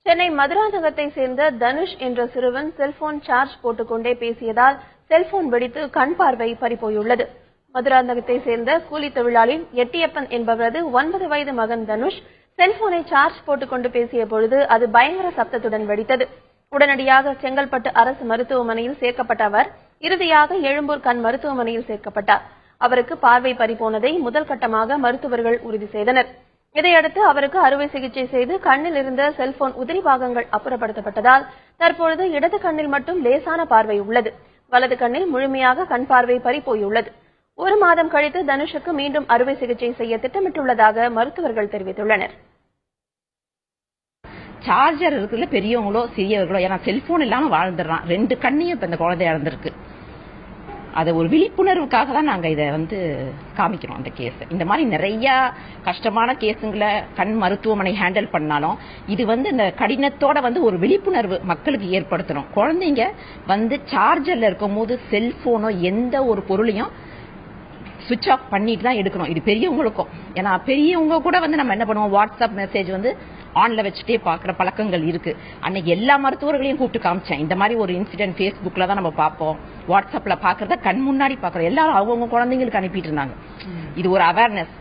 சென்னை மதுராந்தகத்தை சேர்ந்த தனுஷ் என்ற சிறுவன் செல்போன் சார்ஜ் போட்டுக்கொண்டே பேசியதால் செல்போன் வெடித்து கண் பார்வை பறிபோயுள்ளது. மதுராந்தகத்தை சேர்ந்த கூலி தொழிலாளி எட்டியப்பன் என்பவரது 9 வயது மகன் தனுஷ் செல்போனை சார்ஜ் போட்டுக்கொண்டு பேசிய பொழுது அது பயங்கர சப்தத்துடன் வெடித்தது. உடனடியாக செங்கல்பட்டு அரசு மருத்துவமனையில் சேர்க்கப்பட்ட அவர் இறுதியாக எழும்பூர் கண் மருத்துவமனையில் சேர்க்கப்பட்டார். அவருக்கு பார்வை பறிபோனதை முதல் கட்டமாக மருத்துவர்கள் உறுதி செய்தனர். இதையடுத்து அவருக்கு அறுவை சிகிச்சை செய்து கண்ணில் இருந்த செல்போன் உதிரி பாகங்கள் அப்புறப்படுத்தப்பட்டதால் தற்பொழுது இடது கண்ணில் மட்டும் லேசான பார்வை உள்ளது. வலது கண்ணில் முழுமையாக கண் பார்வை பறிபோயுள்ளது. 1 மாதம் கழித்து தனுஷுக்கு மீண்டும் அறுவை சிகிச்சை செய்ய திட்டமிட்டுள்ளதாக மருத்துவர்கள் தெரிவித்துள்ளனர். சார்ஜர் இருக்குல்ல, பெரியவங்களோ சிறியவர்களோ, ஏன்னா செல்போன் இல்லாம வாழ்ந்துடுறான். 2 கண்ணையும் இப்ப இந்த குழந்தை இறந்திருக்கு. அது ஒரு விழிப்புணர்வுக்காக தான் நாங்க இதை காமிக்கிறோம். அந்த கேஸ் இந்த மாதிரி நிறைய கஷ்டமான கேஸுங்களை கண் மருத்துவமனை ஹேண்டில் பண்ணாலும் இது இந்த கடினத்தோட ஒரு விழிப்புணர்வு மக்களுக்கு ஏற்படுத்தணும். குழந்தைங்க சார்ஜர்ல இருக்கும் போது செல்போனோ எந்த ஒரு பொருளையும் சுவிட்ச் ஆஃப் பண்ணிட்டு தான் எடுக்கணும். இது பெரியவங்களுக்கும், ஏன்னா பெரியவங்க கூட நம்ம என்ன பண்ணுவோம், வாட்ஸ்அப் மெசேஜ் ஆன்ல வச்சுட்டே பாக்குற பழக்கங்கள் இருக்கு. அன்னைக்கு எல்லா மருத்துவர்களையும் கூப்பிட்டு காமிச்சேன். இந்த மாதிரி ஒரு இன்சிடென்ட் Facebookல தான் நம்ம பார்ப்போம், வாட்ஸ்அப்ல பாக்குறத கண் முன்னாடி பாக்குறோம். எல்லாரும் அவங்க குழந்தைங்களுக்கு அனுப்பிட்டு இருந்தாங்க. இது ஒரு அவேர்னஸ்.